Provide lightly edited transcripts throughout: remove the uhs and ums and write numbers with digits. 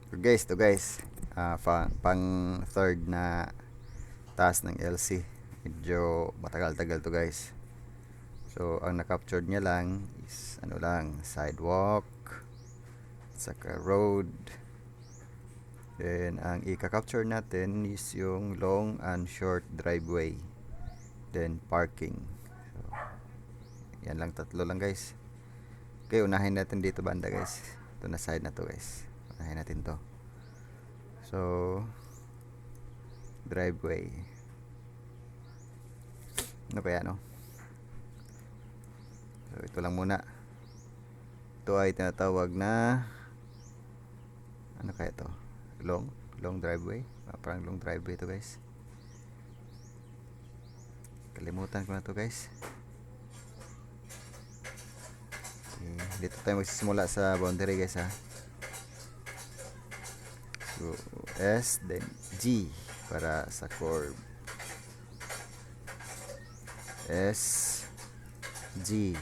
Guys, to guys, pang third na task ng LC. Medyo matagal-tagal to guys. So, ang na-captured niya lang is ano lang, sidewalk, saka road. Then, ang i-capture natin is yung long and short driveway. Then, parking. So, yan lang, tatlo lang guys. Okay, unahin natin dito banda guys. Ito na side na to guys. Unahin natin to. So, driveway. Ano kaya no? So, ito lang muna. Ito ay tinatawag na ano kaya to? Long driveway. Parang long driveway to guys. Kalimutan ko na to guys. Okay, dito tayo magsisimula sa boundary guys ha. So, S then G para sa curve. S G.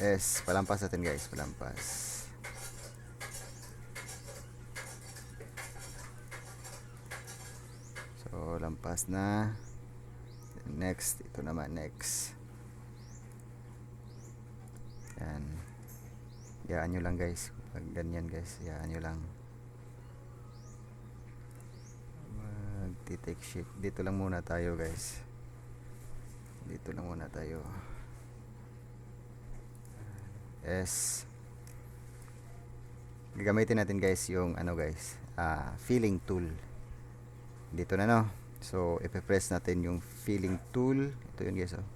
S, palampas natin guys, palampas. So, lampas na. Next, ito naman, next. Yan. Yaan nyo lang guys. Pag ganyan guys, yaan nyo lang. Mag-take shape. Dito lang muna tayo guys. Dito lang muna tayo. S. Gagamitin natin guys yung ano guys, filling tool. Dito na no. So, ipe-press natin yung filling tool. Ito yun guys oh.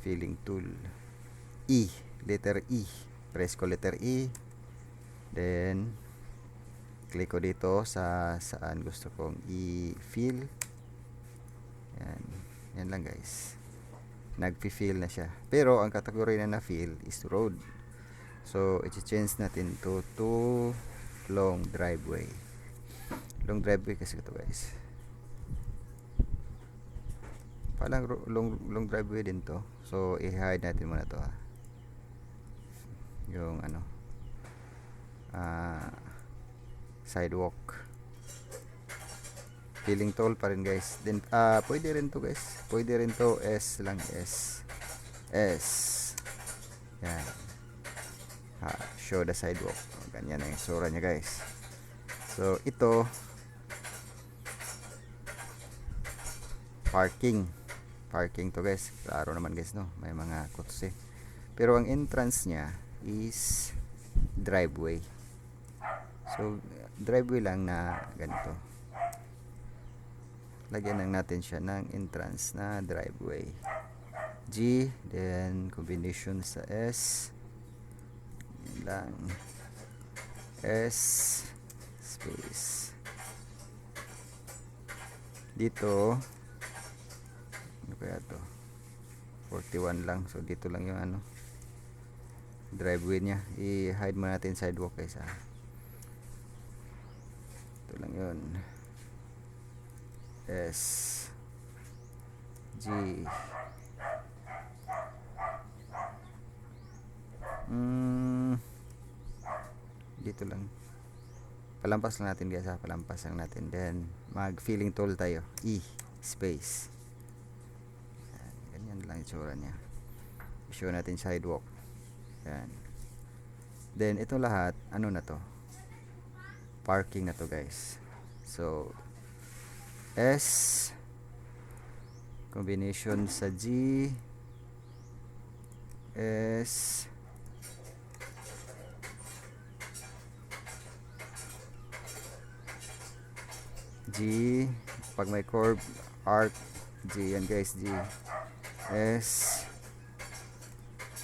Filling tool. E, letter E. Press ko letter E. Then click ko dito sa saan gusto kong i-fill. Yan. Yan lang guys. Nag-fill na siya. Pero ang category na na-fill is road. So, i-change natin to long driveway. Long driveway kasi ito guys. Parang long driveway din to. So, i-hide natin muna to ha. Yung ano, sidewalk. Filling tool pa rin guys. Then, pwede rin to guys. Pwede rin to S lang S. S. Yan. Show the sidewalk. Ganyan na yung sura niya guys. So, ito parking. Parking to guys. Klaro naman guys no. May mga kotse. Pero ang entrance niya is driveway. So, driveway lang na ganito. Lagyan lang natin siya ng entrance na driveway. G, then combination sa S. Yan lang. S space. Dito, ano kaya to? 41 lang. So, dito lang yung ano, driveway niya. I-hide mo natin sidewalk guys ha. Ito lang yun. S G dito lang. Palampas lang natin guys ha. Palampas lang natin. Then mag filling tool tayo. E space. Ganyan lang itsura niya. Show natin sidewalk. Yan. Then ito lahat ano na to? Parking na to guys. So S combination sa G S G pag may curve arc G yan guys. G S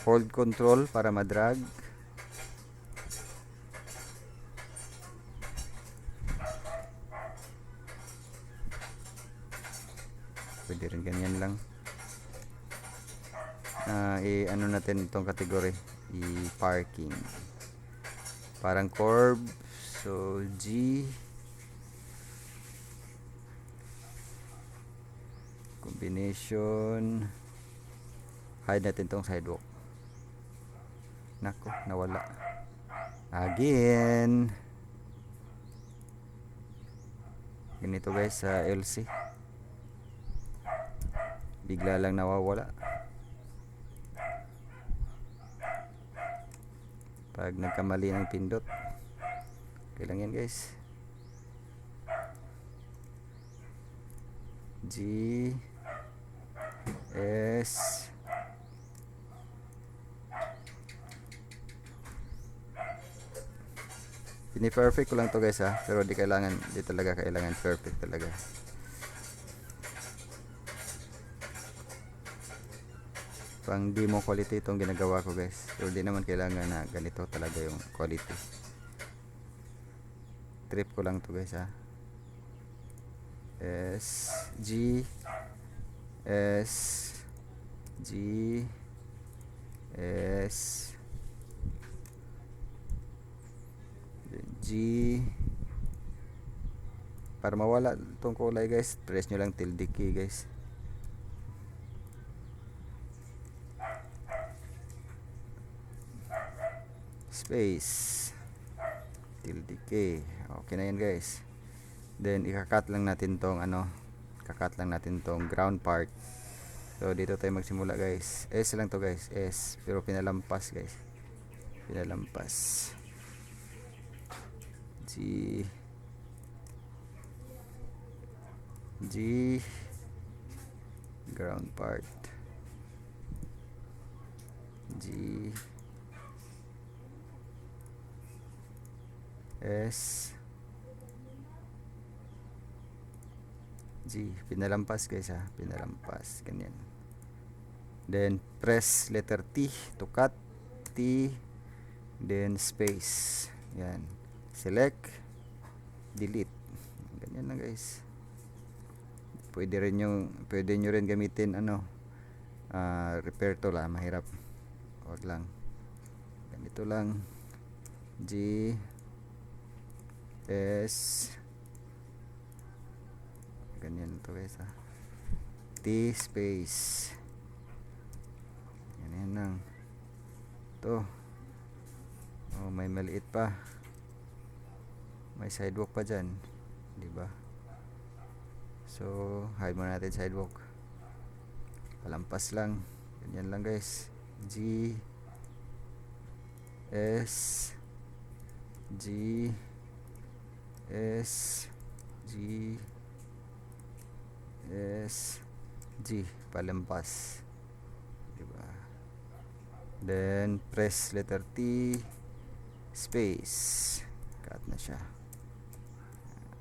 hold control para madrag. Pwede rin ganyan lang. I-ano natin itong category, i-parking. Parang curve. So, G combination Hide natin tong sidewalk. Nako, nawala. Again. Ganito guys sa LC. Bigla lang nawawala. Pag nagkamali ng pindot. Okay lang yan guys. G S Pini-perfect ko lang to guys ha, pero di talaga kailangan perfect talaga. Pang demo quality itong ginagawa ko guys, pero di naman kailangan na ganito talaga yung quality. Trip ko lang to guys ha. S G S G S G. Para mawala itong kulay guys, press nyo lang tilde key guys. Space tilde key. Okay na yan guys. Then ikakat lang natin tong kakat lang natin tong ground part. So dito tayo magsimula guys. S lang to guys, S, pero pinalampas guys. Pinalampas. G ground part. G S G, pinalampas guys ha, pinalampas ganyan. Then press letter T to cut. T, then space. Yan, select, delete. Ganyan lang guys. Pwede nyo rin gamitin repair tool lah, mahirap. Wag lang. Ganito lang. G S ganyan to guys ha. T space. Ganyan lang. To. Oh, may maliit pa. May sidewalk pa dyan, di ba? So, hide muna natin sidewalk. Palampas lang. Ganyan lang guys. G S G S G S G, palampas, di ba? Then press letter T space. Cut na siya.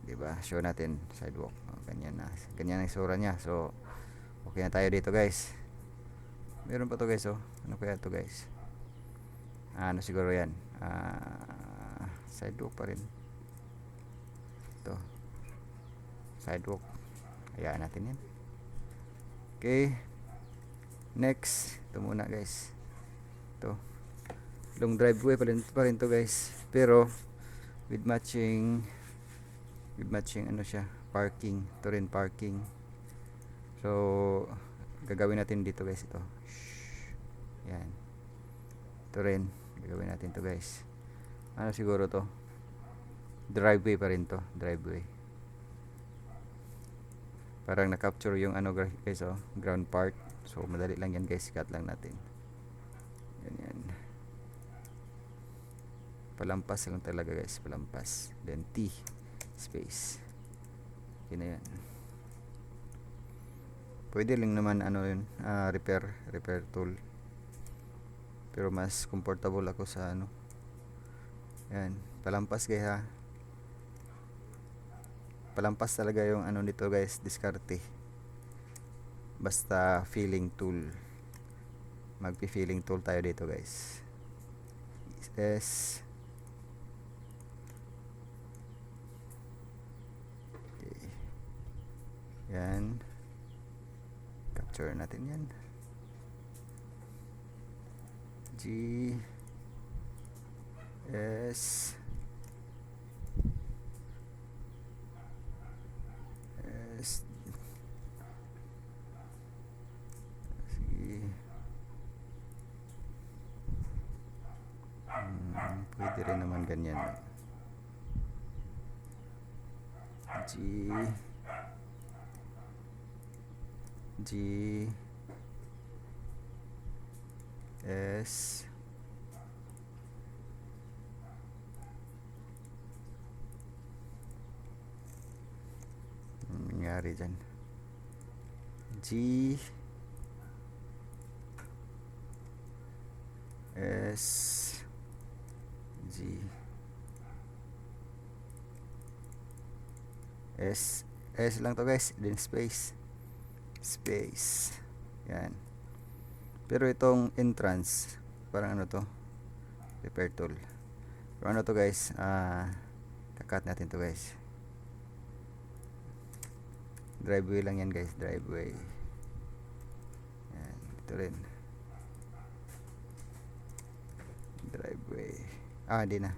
Di ba? Show natin sidewalk. Ganyan na. Ganyan ang isura niya. So, okay na tayo dito guys. Meron pa to guys oh. Ano kaya to guys? Ano siguro yan? Sidewalk pa rin. Ito. Sidewalk. Hayaan natin yan. Okay. Next. Ito muna guys. Ito. Long driveway pa rin to guys. Pero with matching siya, parking. Ito rin parking. So gagawin natin dito guys ito. Yan. Ito rin gagawin natin to guys. Ano siguro to? Driveway pa rin to, driveway. Parang na-capture yung guys oh, ground part. So madali lang yan guys, cut lang natin. Yan. Palampas lang talaga guys, palampas. Then T space. Yun na yan. Pwede lang naman repair tool. Pero mas comfortable ako sa yan, palampas guys ha. Palampas talaga yung nito guys, diskarte. Basta filling tool. Magpi-filling tool tayo dito guys. S okay. Yan. Capture natin yan. G S S G ganyan. G G S nangyari dyan. G S G S S lang to guys, then space yan. Pero itong entrance parang ano to, repair tool. Pero ano to guys, kakat natin to guys. Driveway lang yan guys, driveway. Yan, ito rin driveway. Hindi na.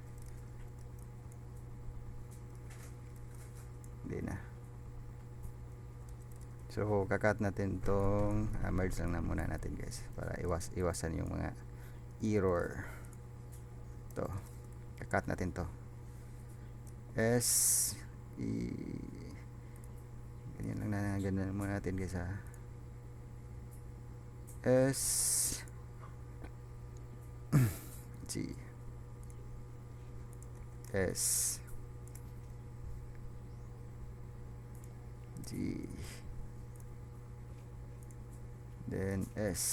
So kakat natin tong merge lang na muna natin guys, para iwasan yung mga error. To kakat natin to, S E ganyan muna natin guys ha. S G S G then S,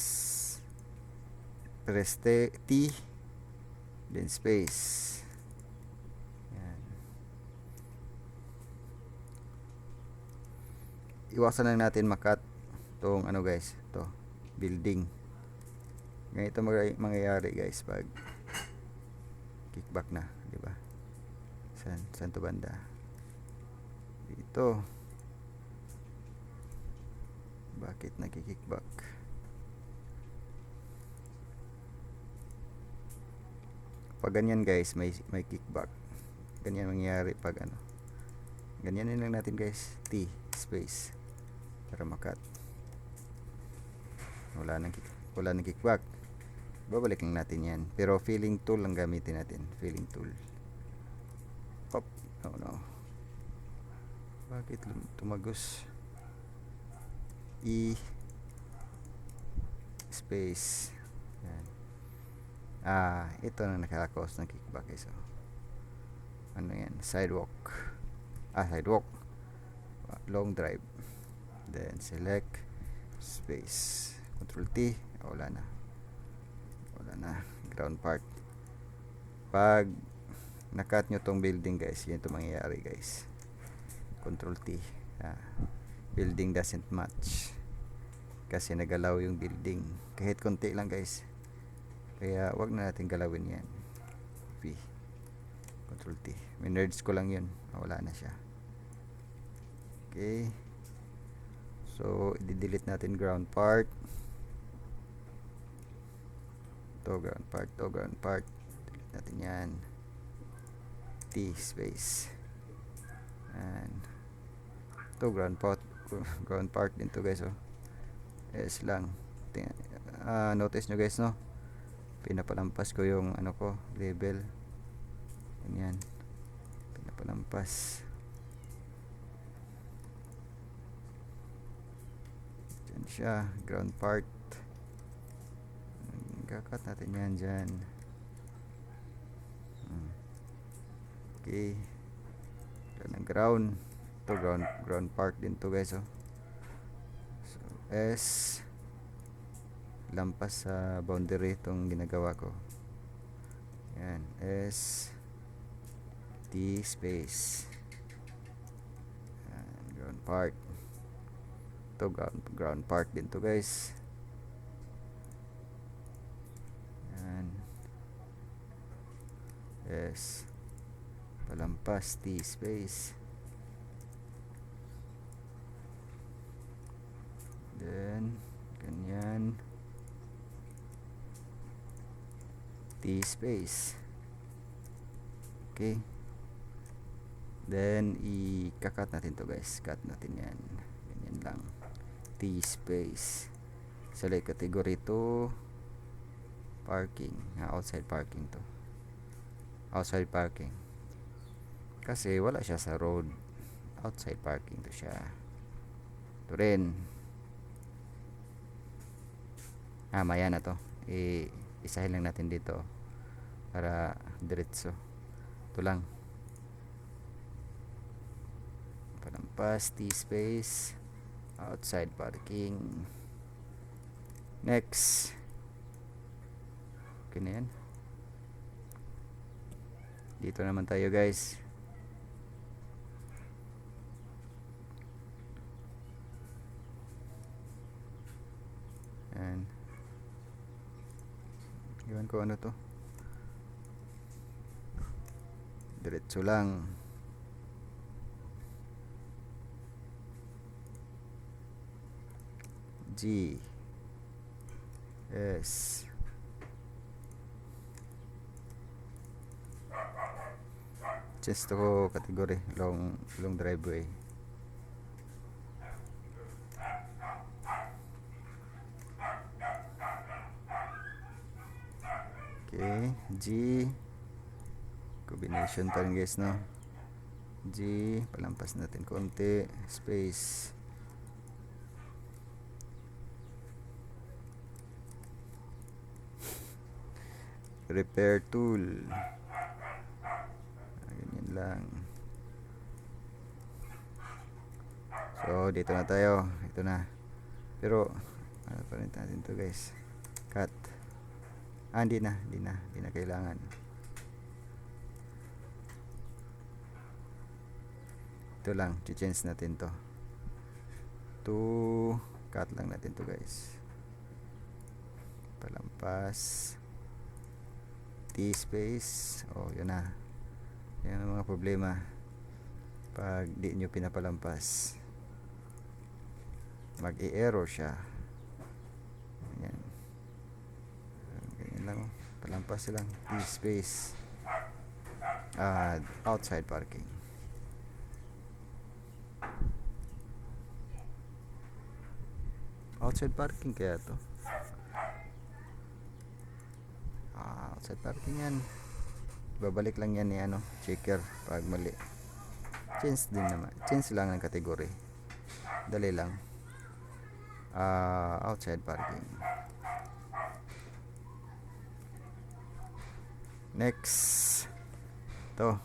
press T then space. Yan. Iwasan lang natin makat tong ano guys, to building. Ganito mangyayari guys pag kickback na, di ba? Saan to banda? Dito. Bakit nagki-kickback? Pag ganyan guys, may kickback. Ganyan mangyayari pag ano. Ganyan lang natin guys, T space para makat. Wala nang kickback. Babalik lang natin yan. Pero filling tool lang gamitin natin. Filling tool. Pop. No. Bakit tumagos? E space. Yan. Ito na nakaka-cause ng kickback guys. So, ano yan? Sidewalk. Sidewalk. Long drive. Then select space. Control T. Wala na. Ground part. Pag nakat nyo tong building guys, yan ito mangyayari guys. Control T. Building doesn't match kasi nagalaw yung building kahit konti lang guys, kaya wag na natin galawin yan. V, Control T. Minerds ko lang yun, wala na siya. Okay, so i-delete natin ground part. Ground part delete natin yan. T space and to ground part din to guys. S lang. Notice nyo guys, no, pinapalampas ko yung ano ko, label. Yan, pinapalampas. Diyan siya, ground part. Kakat natin yan dyan. Okay, yan ang ground. To ground part din to guys. So S, lampas sa boundary itong ginagawa ko. Yan, S T space. Yan, ground part. To ground part din to guys. Yan, S, palampas T space. Then ganyan, T space. Okay, then i-cut natin to guys, cut natin yan, ganyan lang. T space, select category to parking, outside parking to. outside parking. Kasi wala siya sa road. Outside parking to siya. Ito rin. Maya na to. Isahin lang natin dito para diretso. Ito lang. Palampas, T-space, outside parking. Next. Okay na yan. Dito naman tayo guys. Yan. Iwan ko ano to. Diretso lang. G S just to category long driveway. Okay, G combination pa rin guys, no? G, palampas natin konti, space. Repair tool. Ganyan lang. So, dito na tayo. Ito na. Pero, ano pa rin natin to guys. Cut. Hindi na kailangan. Ito lang, change natin to. Cut lang natin to guys. Palampas. T-space. Yun na. Yan ang mga problema pag di nyo pinapalampas. Mag-i-error siya. Yan. Ganyan lang. Palampas lang. T-space. Outside parking. Outside parking kaya to. Outside parking yan. Babalik lang yan ni checker pag mali. Change din naman. Change lang ng category. Dali lang. Outside parking. Next. To.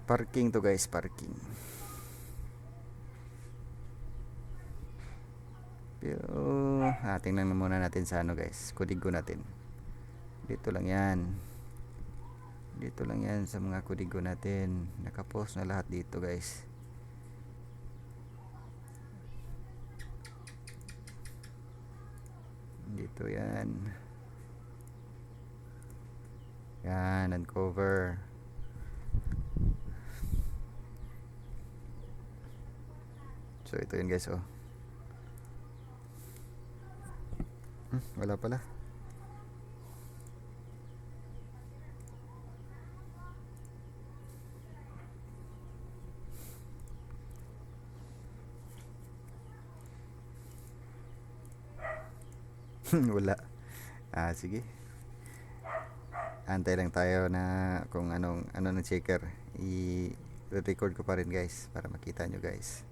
Parking to guys, parking. Pero tingnan muna natin sa guys, kodigo natin. Dito lang yan sa mga kodigo natin. Nakapost na lahat dito guys. Dito yan, uncover. So ito yun guys. Wala pala. Wala. Sige. Antay lang tayo na kung ano ng checker. I-record ko pa rin guys para makita nyo guys.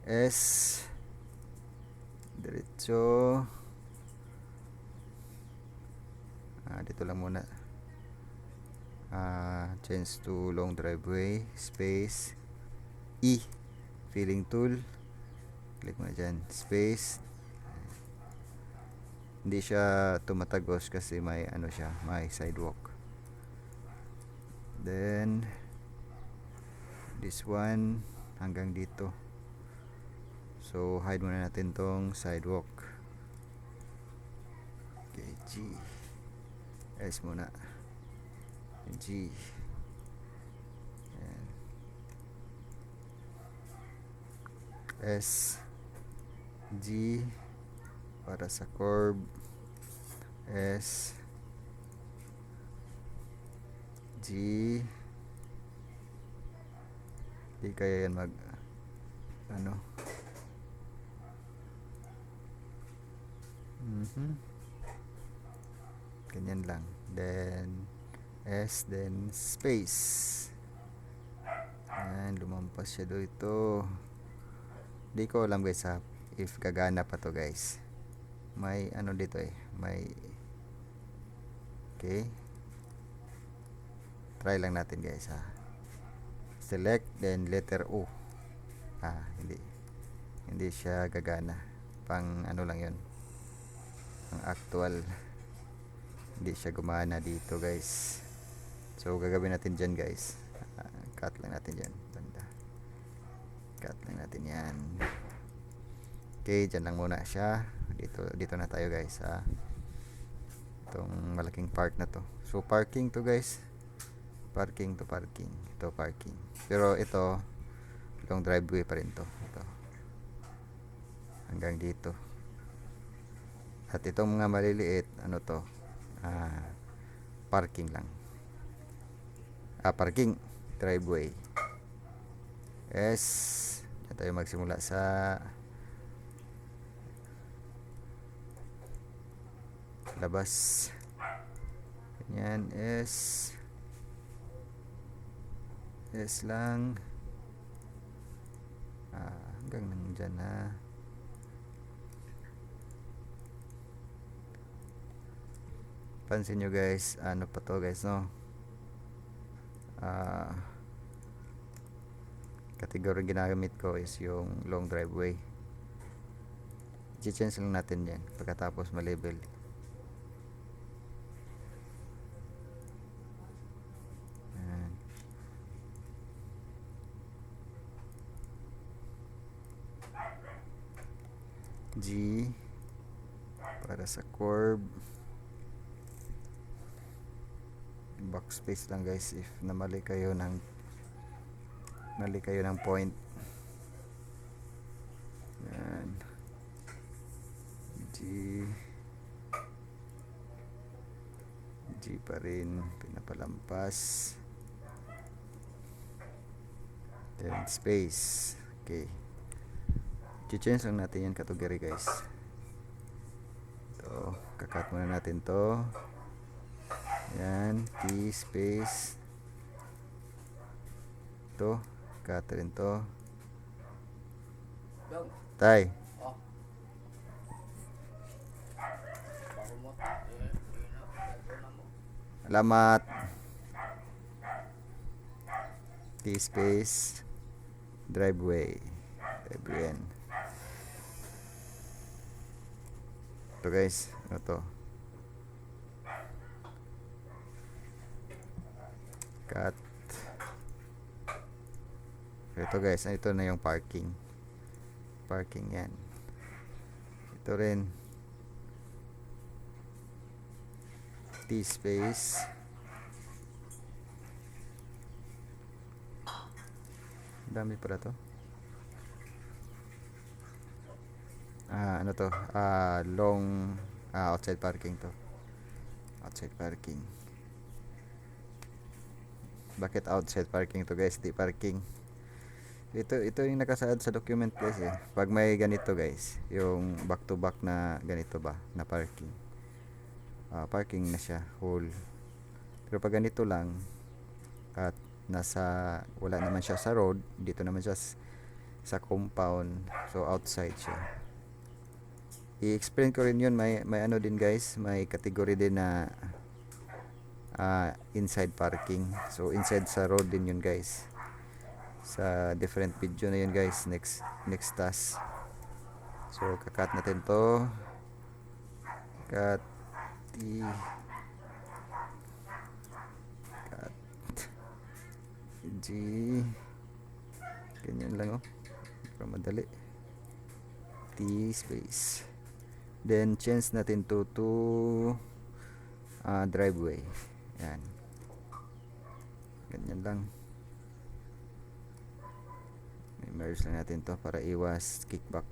S diretso. Dito lang muna. Change to long driveway, space, E filling tool, click mo na dyan, space. Hindi siya tumatagos kasi may may sidewalk. Then this one hanggang dito. So hide muna natin tong sidewalk. Okay, G S muna. G. Ayan. S G para sa curb. S G. Di kaya yan mag Ganyan lang. Then S, then space. Yan, lumampas siya dito. Di ko alam guys ha, if gagana pa to guys. May ano dito eh, may okay. Try lang natin guys ha. Select, then letter O. Hindi siya gagana. Pang ano lang yon, pang actual. Hindi siya gumana dito guys. So gagawin natin dyan guys, cut lang natin dyan banda. Cut lang natin yan. Okay, dyan lang muna siya. Dito na tayo guys ha. Itong malaking part na to. So parking to guys. Parking to parking. Ito parking. Pero ito long driveway pa rin to. Ito. Hanggang dito. At itong mga maliliit, ano to? Parking lang. Parking. Driveway. S. Diyan tayo magsimula sa labas. Ganyan. S lang. Hanggang nandyan na. Pansin nyo guys, ano pa to guys no, category ginamit ko is yung long driveway. I-change lang natin yan pagkatapos ma-label. G para sa curve. Backspace lang guys if mali kayo ng point. Yan. G pa rin, pinapalampas. Then space. Okay, i-change lang natin yan category guys. Ito, kakat muna natin to. Yan, T space. Ito, cut rin to. Tay. Alamat. T space. Driveway. Yan. Ito guys, ano to? Cut. Ito guys, ito na yung parking yan. Ito rin T space. Dami pala to. Ano to, long outside parking to. Outside parking. Bakit outside parking to guys, di parking? Ito yung nakasaad sa document guys eh. Pag may ganito guys, yung back to back na ganito ba, na parking. Parking na siya, whole. Pero pag ganito lang, at wala naman siya sa road, dito naman siya sa compound, so outside siya. I-explain ko rin yun, may ano din guys, may category din na inside parking. So inside sa road din yun guys. Sa different video na yun guys, next task. So kakat natin to. Cut G. Ganyan lang para madali. T space. Then change natin to driveway. Yan. Ganyan lang. I-merge lang natin to para iwas kickback.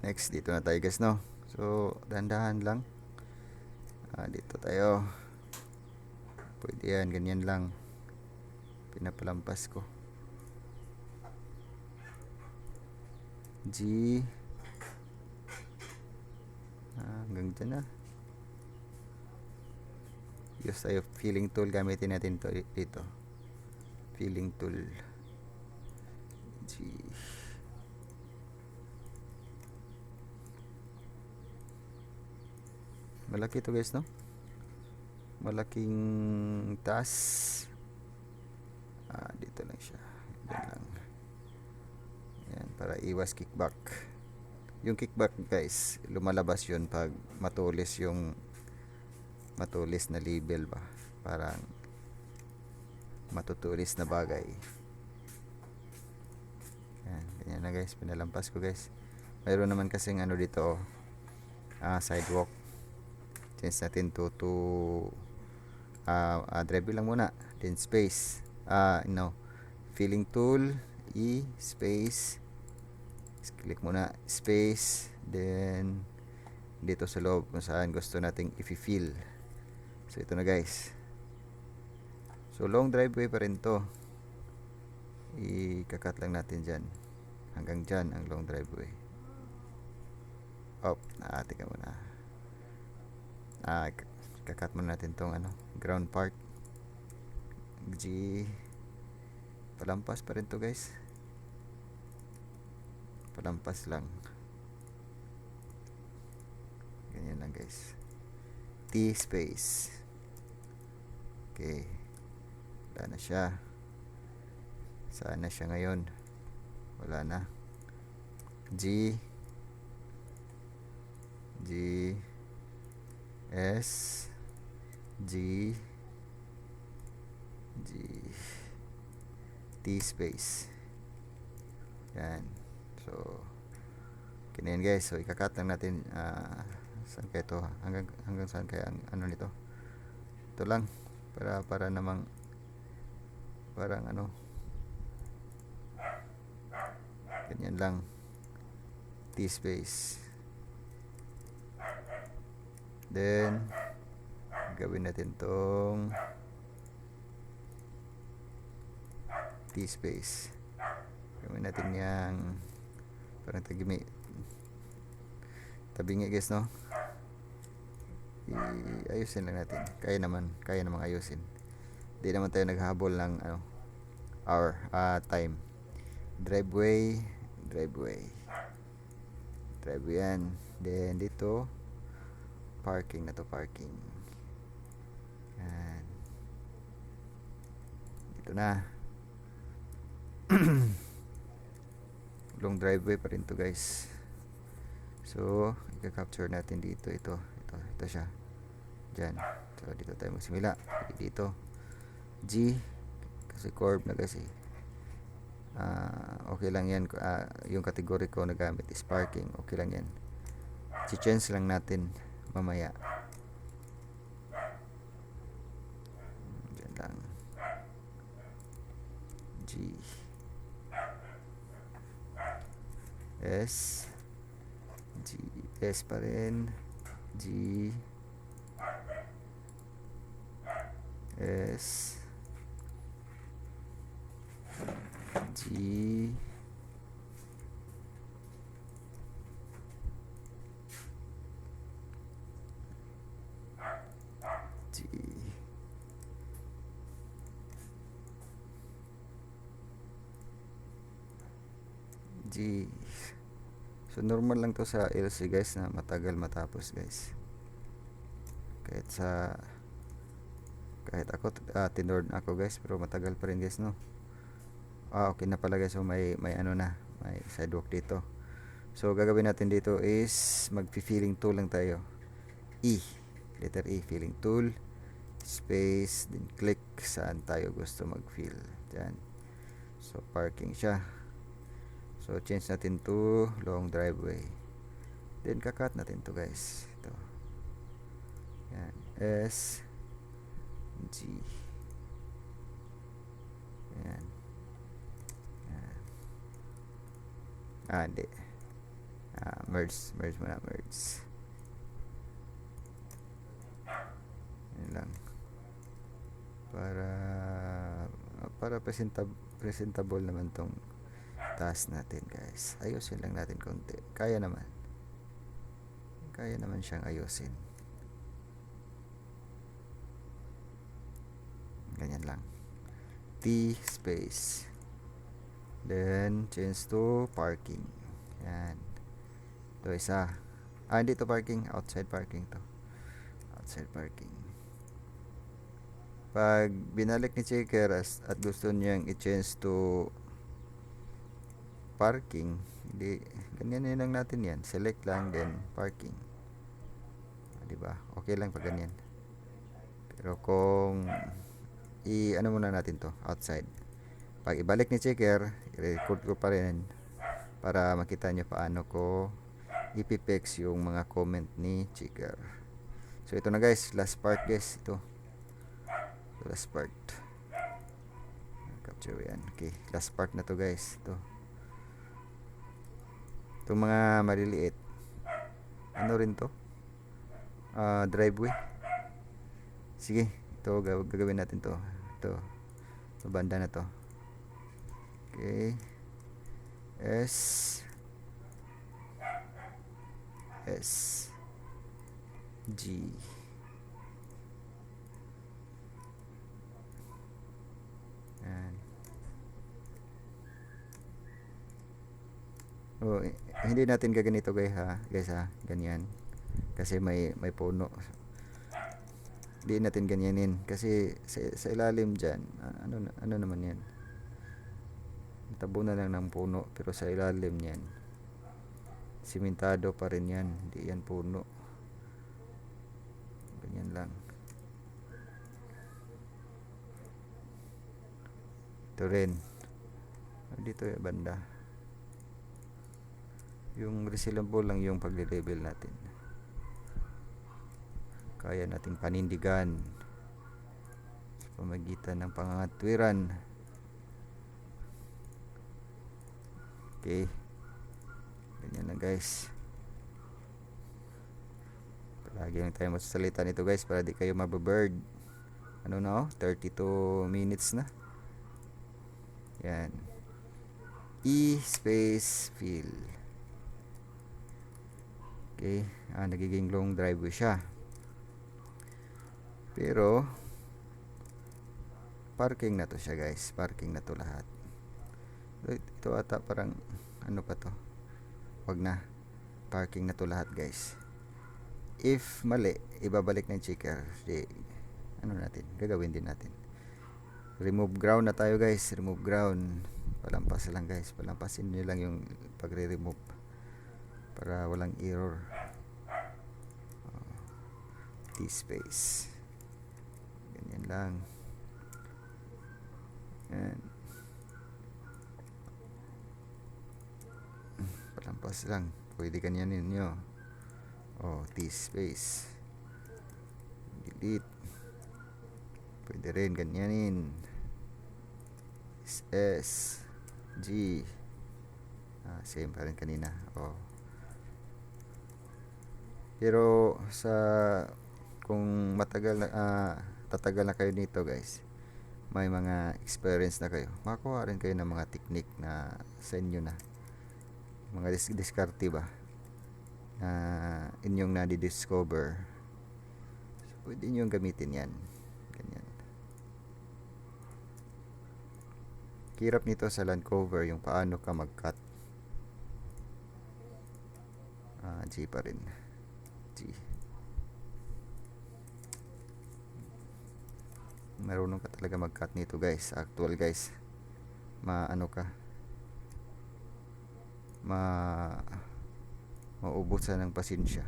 Next, dito na tayo guys no. So dahan-dahan lang. Dito tayo. Pwede yan, ganyan lang. Pinapalampas ko. G. Hanggang dyan na. Use tayo filling tool. Gamitin natin to dito. Filling tool. G. Malaki to guys, no? Malaking taas. Dito lang siya. Yan lang. Yan, para iwas kickback. Yung kickback guys, lumalabas yun pag matulis na label ba. Parang matutulis na bagay. Yan, ganyan na guys. Pinalampas ko guys. Mayroon naman kasing ano dito, sidewalk. Change natin to drive lang muna. Then space. Filling tool. E space. Click muna space. Then dito sa loob kung saan gusto nating i-fill. So ito na guys. So long driveway pa rin to. Ikakat lang natin dyan. Hanggang dyan ang long driveway. Teka muna. Kakat muna natin tong ground part. G. Palampas pa rin to guys. Palampas lang. Ganyan lang guys. T space. Okay. Wala na siya. Saan na siya ngayon? Wala na. G. S. G. T space. Yan. So okay na yan guys. So ikakat lang natin. Saan kaya ito? Hanggang saan kaya ang ano nito? Ito lang. Para namang parang ganyan lang. T space. Then gawin natin tong T space. Gawin natin yang parang tabingi guys, no? Ayusin lang natin. Kaya namang ayusin. Hindi naman tayo naghabol ng hour, time. Driveway yan. Then dito parking na to, parking. Yan. Dito na. Long driveway pa rin to guys. So i-capture natin dito. Ito siya. Diyan. So dito tayo magsimula. Dito G kasi curve na kasi. Okay lang yan. Yung category ko na gamit is parking. Okay lang yan. I-change lang natin mamaya. Diyan lang. G S pa rin. G S G G. So normal lang to sa LC guys na matagal matapos guys. Kahit ako tinord ako guys, pero matagal pa rin guys, no. Okay na pala guys. So may may sidewalk dito. So gagawin natin dito is mag-filling tool lang tayo. Letter E, filling tool, space, then click saan tayo gusto mag-fill. Diyan. So parking siya. So change natin to long driveway. Then kakat natin to guys. Ito. Yan. S G. Yan. Hindi. Merge muna, merge. Yan lang. Para presentable naman tong Taas natin guys. Ayusin lang natin konti. Kaya naman. Kaya naman siyang ayusin. Ganyan lang. T space. Then change to parking. Yan. Ito isa. Hindi to parking. Outside parking to. Outside parking. Pag binalik ni checker at gusto niyang i-change to parking, hindi, ganyan lang natin yan. Select lang, then parking. Diba? Okay lang pag ganyan. Pero kung ano muna natin to, outside. Pag ibalik ni checker, i-record ko pa rin para makita nyo paano ko ipipix yung mga comment ni checker. So ito na guys, last part guys. Ito last part. Capture yan. Okay, last part na to guys. Itong mga maliliit, ano rin to, driveway. Sige, ito gagawin natin to. Ito banda na to. Okay, S G. Oh, hindi natin gaganito guys ha, ganyan. Kasi may puno. Hindi natin ganyanin kasi sa ilalim diyan, ano naman 'yan. Tabunan lang ng puno, pero sa ilalim niyan simentado pa rin 'yan, hindi 'yan puno. Ganyan lang. Ito rin. Dito yung banda. Yung resealable lang yung pagre-level natin. Kaya nating panindigan sa pamagitan ng pangangatwiran. Okay. Ganyan lang guys. Palagi lang tayo magsasalita nito guys para di kayo mababird. Ano na 32 minutes na. Yan. E space fill. Okay, nagiging long driveway siya. Pero parking na to siya guys, parking na to lahat. Ito ata parang ano pa to, wag na, parking na to lahat guys. If mali, ibabalik ng checker. Ano natin, gagawin din natin. Remove ground na tayo guys, remove ground. Palampas lang guys, palampasin nyo lang yung pagre-remove para walang error. T space, ganyan lang. Yan. Palampas lang, pwede ganyanin nyo. T space, delete, pwede rin ganyanin. S G, same pa rin kanina. Pero kung tatagal na kayo nito guys, may mga experience na kayo, makuha rin kayo ng mga technique na sa inyo na mga diskarte ba na inyong nadi-discover. So, pwede nyo gamitin yan. Ganyan. Hirap nito sa land cover yung paano ka mag-cut. G pa rin. G. Marunong ka talaga mag-cut nito guys. Actual guys. Maubusan ng pasensya.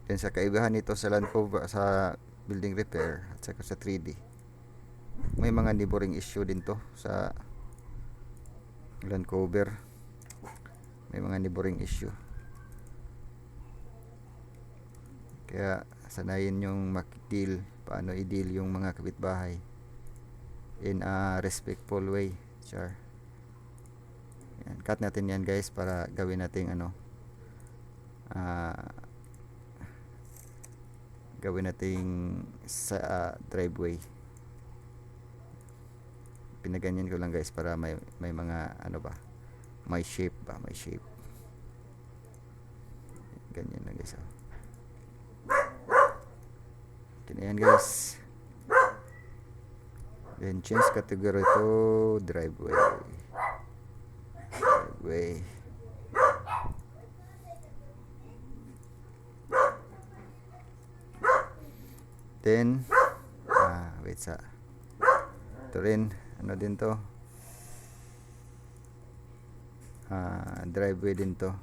Then sa kaibahan nito sa land cover, sa building repair at saka sa 3D, may mga neighboring issue din to sa land cover. May mga neighboring issue. Kaya sanayin yung makidil, paano i-deal yung mga kapitbahay in a respectful way. Char. Yan, cut natin yan guys para gawin nating gawin nating sa driveway. Pinaganyan ko lang guys para may mga May shape ba? May shape. Ganyan na guys. Oh. Okay na yan guys. Then change category to driveway. Driveway. Then wait sa ito rin ano din to, driveway din to.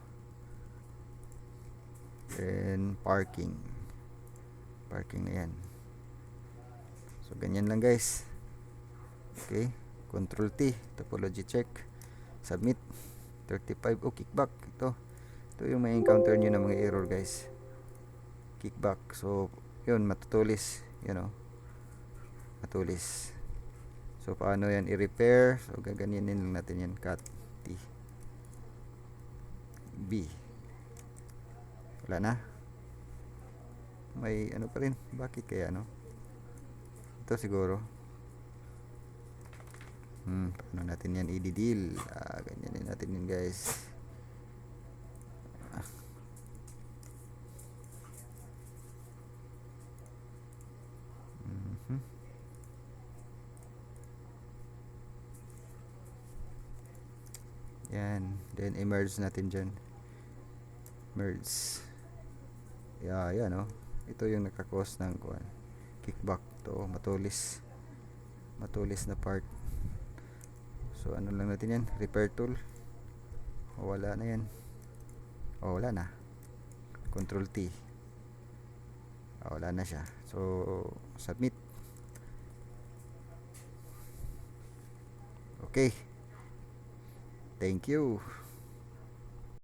Then parking na yan. So ganyan lang guys. Okay, control T, topology check, submit. 35. Kickback. Ito yung may encounter nyo na mga error guys, kickback. So yun, matutulis, matulis. So paano yan i-repair? So gaganyanin lang natin yan, cut T B. Wala na, may ano pa rin, bakit kaya ito siguro paano natin yan i-deal? Ganyanin natin yan guys. Yan, then emerge natin dyan, merge. Yan ito yung nakakos ng kickback to, matulis na part. So ano lang natin yan, repair tool. Wala na yan, wala na, control T. Wala na siya. So submit. Okay, thank you.